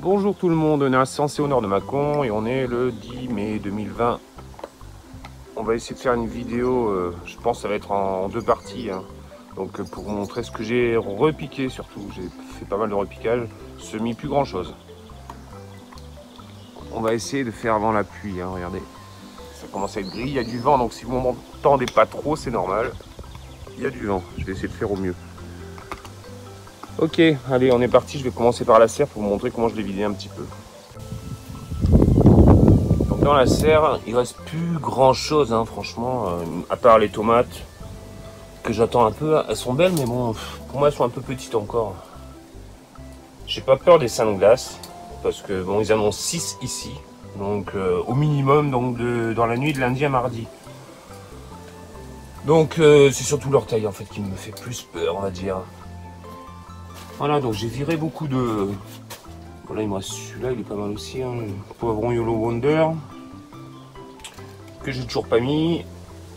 Bonjour tout le monde, on est à Sensé au nord de Mâcon et on est le 10 mai 2020. On va essayer de faire une vidéo, je pense que ça va être en deux parties. Donc pour vous montrer ce que j'ai repiqué surtout, j'ai fait pas mal de repiquage, semis plus grand chose. On va essayer de faire avant la pluie, regardez. Ça commence à être gris, il y a du vent, donc si vous m'entendez pas trop, c'est normal. Il y a du vent, je vais essayer de faire au mieux. Ok, allez, on est parti. Je vais commencer par la serre pour vous montrer comment je l'ai vidé un petit peu. Donc dans la serre, il reste plus grand chose, franchement, à part les tomates que j'attends un peu. Elles sont belles, mais bon, pour moi, elles sont un peu petites encore. J'ai pas peur des seins de glace parce que bon, ils annoncent 6 ici, donc au minimum, donc dans la nuit de lundi à mardi. Donc c'est surtout leur taille en fait qui me fait plus peur, on va dire. Voilà, donc j'ai viré beaucoup de... Voilà, il me reste celui-là, il est pas mal aussi, poivron Yellow Wonder, que j'ai toujours pas mis.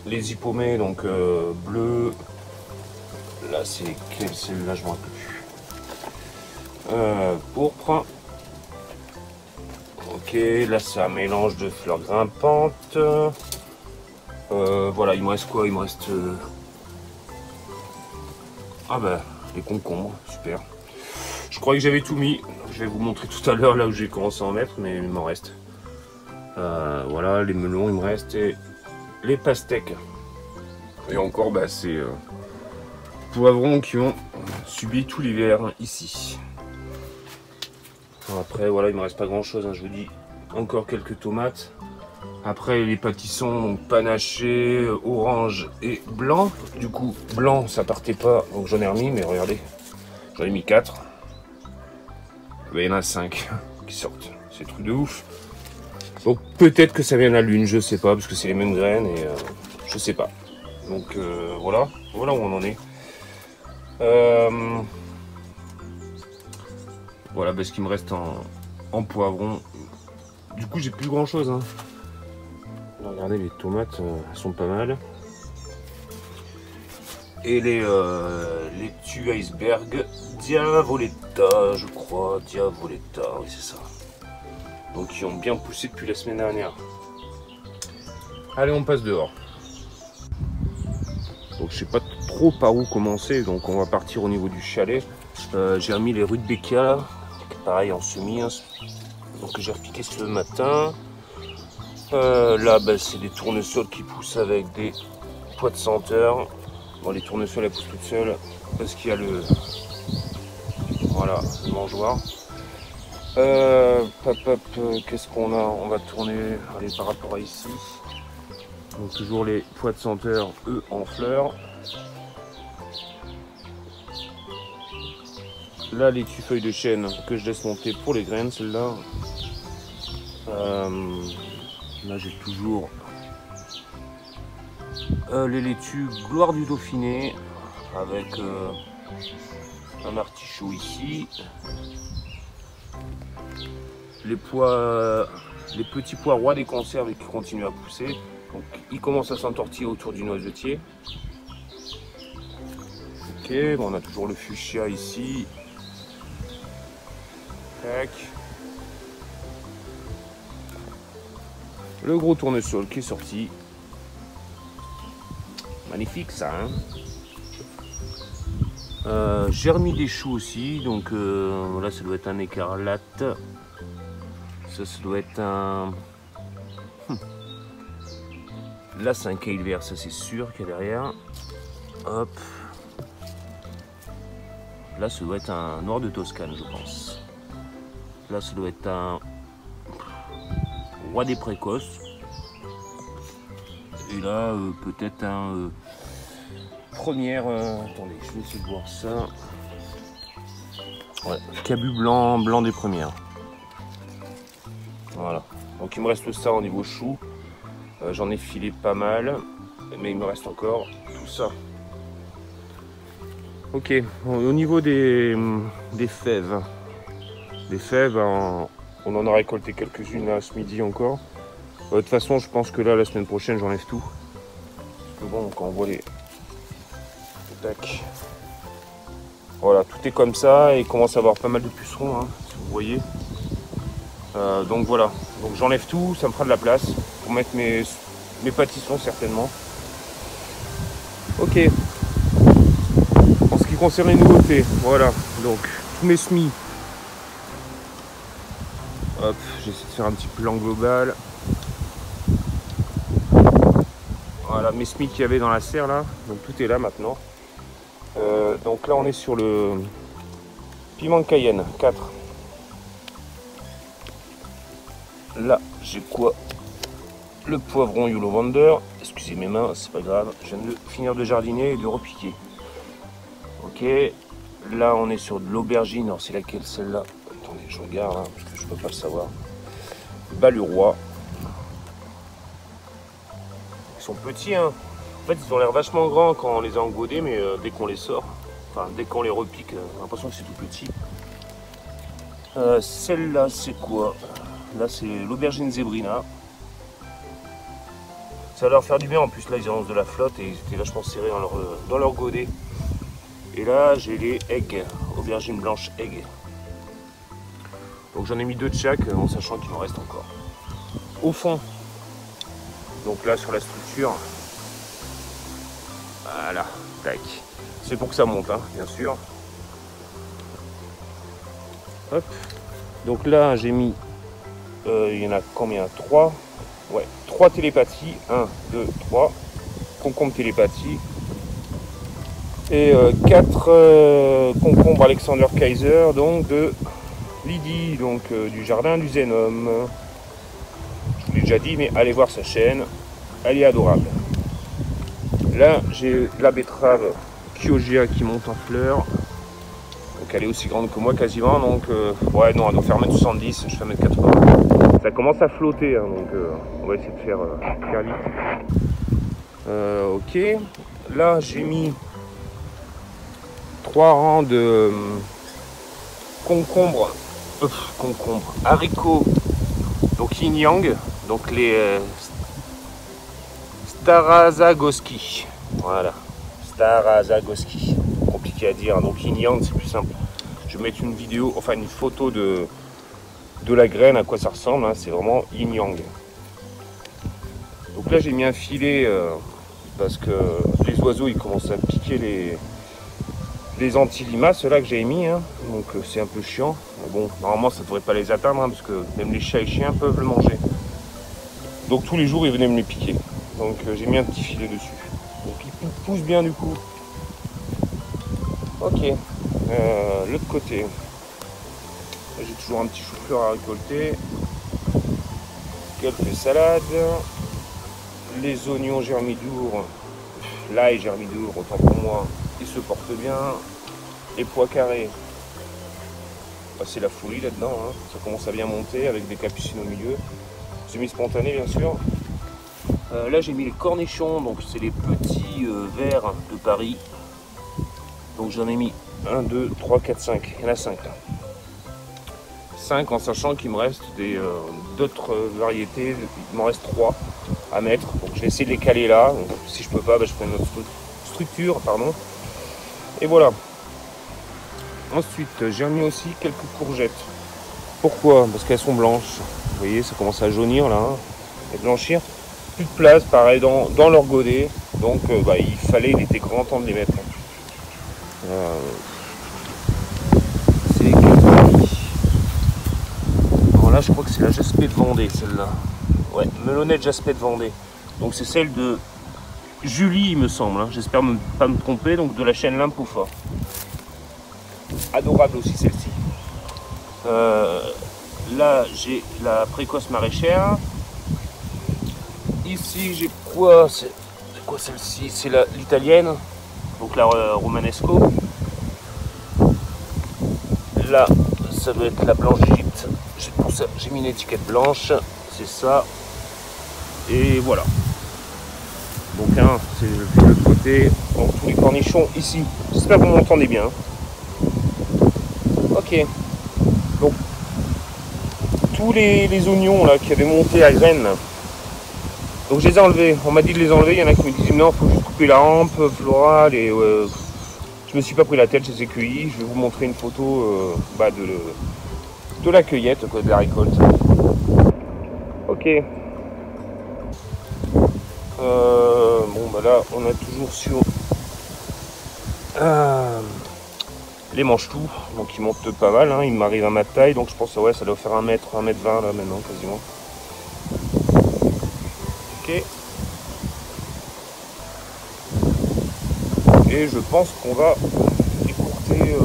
Les hippomées, donc bleu. Là, c'est quelle celle-là, je me rappelle plus. Pourpre. Ok, là, c'est un mélange de fleurs grimpantes. Voilà, il me reste quoi? Il me reste... Ah bah, les concombres, super. Je croyais que j'avais tout mis. Je vais vous montrer tout à l'heure là où j'ai commencé à en mettre, mais il m'en reste. Voilà, les melons, il me reste. Et les pastèques. Et encore, bah, c'est poivrons qui ont subi tout l'hiver ici. Après, voilà, il me reste pas grand chose, je vous dis. Encore quelques tomates. Après, les pâtissons, donc panachés, orange et blanc. Du coup, blanc, ça partait pas, donc j'en ai remis, mais regardez, j'en ai mis 4. Il y en a 5 qui sortent, c'est truc de ouf. Donc peut-être que ça vient de la lune, je sais pas, parce que c'est les mêmes graines et je sais pas. Donc voilà où on en est. Voilà ce qu'il me reste en poivron. Du coup j'ai plus grand chose. Regardez, les tomates, elles sont pas mal. Et les laitues iceberg Diavoletta, je crois. Diavoletta, oui c'est ça. Donc ils ont bien poussé depuis la semaine dernière. Allez, on passe dehors. Donc je sais pas trop par où commencer, donc on va partir au niveau du chalet. J'ai remis les rudbeckia, pareil en semis, donc j'ai repiqué ce matin. Là c'est des tournesols qui poussent avec des pois de senteur. Bon, les tournesols elles poussent toutes seules parce qu'il y a le mangeoir. Qu'est-ce qu'on a? On va tourner, allez, par rapport à ici. Donc toujours les pois de senteur, eux, en fleurs. Là, les feuilles de chêne que je laisse monter pour les graines, celle-là. Là, j'ai toujours les laitues Gloire du Dauphiné avec un artichaut ici. Les petits pois rois des conserves qui continuent à pousser. Donc ils commencent à s'entortiller autour du noisetier. Ok, bon, on a toujours le fuchsia ici. Tac. Le gros tournesol qui est sorti. Magnifique ça, j'ai remis des choux aussi, donc là ça doit être un écarlate. Ça doit être un... Là c'est un kale vert, ça c'est sûr qu'il y a derrière. Hop. Là ça doit être un noir de Toscane, je pense. Là ça doit être un roi des précoces. Et là peut-être un première... attendez, je vais essayer de voir ça. Ouais, cabu blanc des premières. Voilà, donc il me reste ça au niveau chou. J'en ai filé pas mal, mais il me reste encore tout ça. Ok, au niveau des fèves. Les fèves, on en a récolté quelques-unes là ce midi encore. De toute façon, je pense que là, la semaine prochaine, j'enlève tout. Mais bon, quand on voit les... Tac. Voilà, tout est comme ça et il commence à avoir pas mal de pucerons, hein, si vous voyez. Donc voilà, donc j'enlève tout, ça me fera de la place pour mettre mes pâtissons certainement. Ok. En ce qui concerne les nouveautés, voilà, donc tous mes semis. Hop, j'essaie de faire un petit plan global. Voilà, mes semis qu'il y avait dans la serre là, donc tout est là maintenant. Donc là on est sur le piment de Cayenne 4. Là j'ai quoi? Le poivron Yolo Wonder. Excusez mes mains, c'est pas grave. Je viens de finir de jardiner et de repiquer. Ok. Là on est sur de l'aubergine. Alors c'est laquelle celle-là? Attendez, je regarde hein, parce que je peux pas le savoir. Balurois. Ils sont petits hein. En fait ils ont l'air vachement grands quand on les a engodés, mais dès qu'on les sort, enfin dès qu'on les repique, j'ai l'impression que c'est tout petit. Celle-là c'est quoi? Là c'est l'aubergine zébrina. Ça va leur faire du bien en plus, là ils avancent de la flotte et ils étaient vachement serrés dans leur godet. Et là j'ai les eggs, aubergines blanches egg. Donc j'en ai mis 2 de chaque en sachant qu'il m'en reste encore. Au fond, donc là sur la structure, voilà, tac. C'est pour que ça monte, hein, bien sûr. Hop. Donc là j'ai mis, il y en a combien? 3. Ouais, 3 télépathies, 1, 2, 3, concombre télépathie, et 4 concombres Alexander Kaiser, donc de Lydie, donc du jardin du Zénome. Je vous l'ai déjà dit, mais allez voir sa chaîne, elle est adorable. Là, j'ai la betterave Kyojia qui monte en fleurs, donc elle est aussi grande que moi quasiment, donc ouais, non, elle doit faire 1m70, je fais 1m80. Ça commence à flotter, hein, donc on va essayer de faire vite. Ok, là j'ai mis 3 rangs de concombres, haricots, donc yin yang, donc les Starazagoski. Voilà, Starazagoski. Compliqué à dire, donc yin yang c'est plus simple. Je vais mettre une vidéo, enfin une photo de la graine, à quoi ça ressemble, hein, c'est vraiment yin yang. Donc là j'ai mis un filet parce que les oiseaux ils commencent à piquer les antilimas, ceux-là que j'ai mis, hein, donc c'est un peu chiant. Mais bon, normalement ça devrait pas les atteindre, hein, parce que même les chats et chiens peuvent le manger. Donc tous les jours ils venaient me les piquer. Donc j'ai mis un petit filet dessus. Donc ils poussent bien du coup. Ok, l'autre côté. J'ai toujours un petit chou-fleur à récolter, quelques salades, les oignons germidours, l'ail germidours, autant pour moi, ils se portent bien, les pois carrés, bah, c'est la folie là-dedans, hein. Ça commence à bien monter avec des capucines au milieu, semi-spontané bien sûr. Là j'ai mis les cornichons, donc c'est les petits verts de Paris, donc j'en ai mis 1, 2, 3, 4, 5, il y en a 5 là. 5 en sachant qu'il me reste d'autres variétés, il m'en reste 3 à mettre, donc je vais essayer de les caler là, donc, si je peux pas, bah, je ferai une autre structure, pardon. Et voilà. Ensuite j'ai mis aussi quelques courgettes. Pourquoi? Parce qu'elles sont blanches, vous voyez ça commence à jaunir là, hein, et blanchir. Plus de place pareil dans leur godet, donc bah, il était grand temps de les mettre. C'est là je crois que c'est la Jaspé de Vendée celle-là. Ouais, melonnette Jaspé de Vendée. Donc c'est celle de Julie il me semble, hein. J'espère pas me tromper, donc de la chaîne Limpofa. Adorable aussi celle-ci. Là j'ai la précoce maraîchère. Ici j'ai quoi? C'est quoi celle-ci? C'est l'italienne, donc la romanesco. Là ça doit être la blanche d'Égypte. Pour ça j'ai mis une étiquette blanche, c'est ça. Et voilà. Donc hein, c'est le côté. Donc tous les cornichons ici. J'espère que vous m'entendez bien. Ok. Donc tous les oignons là qui avaient monté à graines, Donc je les ai enlevés. On m'a dit de les enlever. Il y en a qui me disent non, il faut juste couper la hampe florale. Et je me suis pas pris la tête, je les ai cueillis. Je vais vous montrer une photo de la cueillette, quoi, de la récolte. Ok. Bon bah là on a toujours sur les manches-tout, donc ils montent pas mal, hein. Ils m'arrivent à ma taille, donc je pense que ouais, ça doit faire 1 mètre, 1 mètre 20 là maintenant quasiment. Ok. Et je pense qu'on va écourter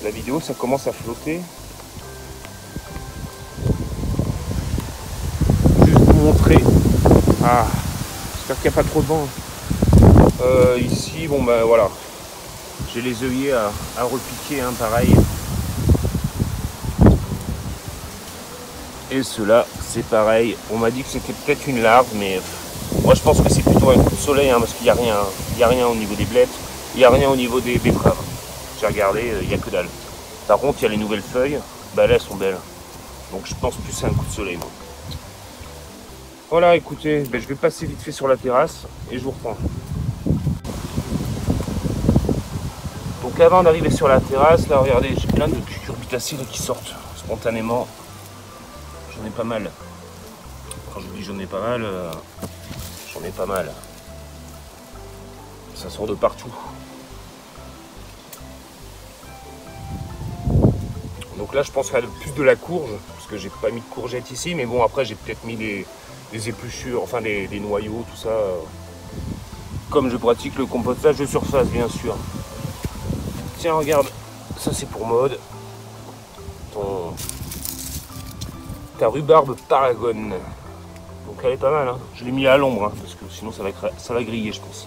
la vidéo, ça commence à flotter. Juste pour montrer. Ah, j'espère qu'il n'y a pas trop de vent. Ici, bon bah voilà. J'ai les œillets à repiquer, hein, pareil. Et ceux-là, c'est pareil. On m'a dit que c'était peut-être une larve, mais moi je pense que c'est plutôt un coup de soleil, hein, parce qu'il n'y a rien. Il n'y a rien au niveau des blettes, il n'y a rien au niveau des betteraves. J'ai regardé, il n'y a que dalle. Par contre, il y a les nouvelles feuilles, bah là elles sont belles. Donc je pense plus à un coup de soleil, moi. Voilà, écoutez, ben, je vais passer vite fait sur la terrasse et je vous reprends. Donc avant d'arriver sur la terrasse, là regardez, j'ai plein de cucurbitacées qui sortent spontanément. J'en ai pas mal. Quand je dis j'en ai pas mal, j'en ai pas mal. Ça sort de partout. Donc là je pense qu'il y a plus de la courge, parce que j'ai pas mis de courgettes ici, mais bon après j'ai peut-être mis des épluchures, enfin des noyaux, tout ça. Comme je pratique le compostage de surface bien sûr. Tiens regarde, ça c'est pour Maud. Ta rhubarbe paragone. Donc elle est pas mal, hein. Je l'ai mis à l'ombre, hein, parce que sinon ça va griller je pense.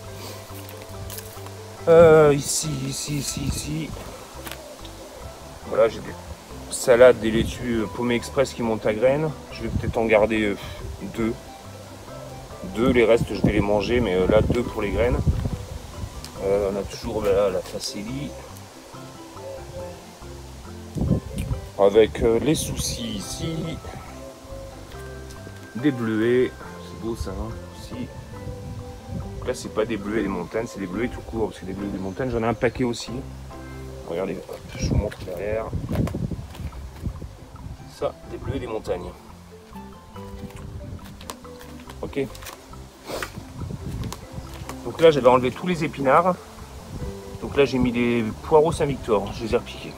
Ici. Voilà, j'ai des salades, des laitues paumées express qui montent à graines. Je vais peut-être en garder 2. Les restes je vais les manger, mais là 2 pour les graines. On a toujours la facélie. Avec les soucis ici. Des bleuets. C'est beau ça, hein, aussi. Donc là c'est pas des bleuets des montagnes, c'est des bleuets tout court, parce que des bleuets des montagnes, j'en ai un paquet aussi. Regardez, hop, je vous montre derrière. Ça, des bleuets des montagnes. Ok. Donc là j'avais enlevé tous les épinards. Donc là j'ai mis des poireaux Saint-Victor, je les ai repiqués.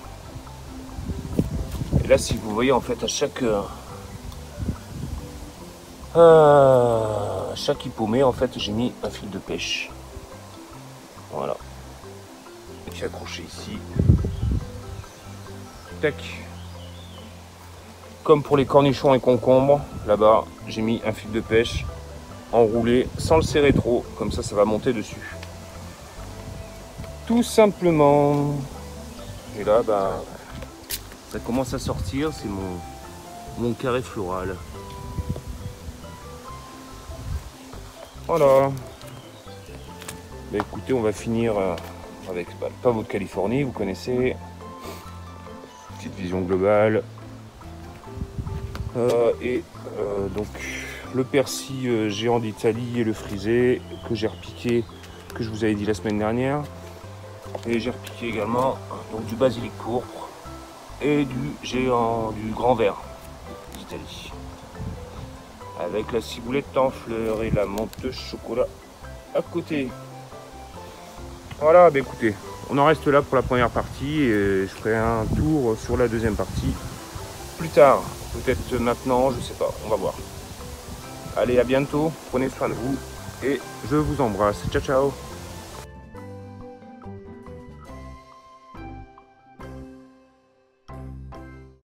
Et là si vous voyez en fait à chaque hippomée en fait j'ai mis un fil de pêche. Voilà. Et qui est accroché ici. Tac. Comme pour les cornichons et concombres, là-bas j'ai mis un fil de pêche enroulé sans le serrer trop, comme ça va monter dessus. Tout simplement. Et là bah ça commence à sortir, c'est mon carré floral. Voilà. Bah écoutez, on va finir avec pas votre Californie, vous connaissez. Petite vision globale. Donc le persil géant d'Italie et le frisé que j'ai repiqué, que je vous avais dit la semaine dernière. Et j'ai repiqué également donc, du basilic pourpre et du grand vert d'Italie. Avec la ciboulette en fleurs et la menthe de chocolat à côté. Voilà, bah écoutez, on en reste là pour la première partie et je ferai un tour sur la deuxième partie plus tard. Peut-être maintenant, je sais pas, on va voir. Allez, à bientôt, prenez soin de vous et je vous embrasse. Ciao, ciao.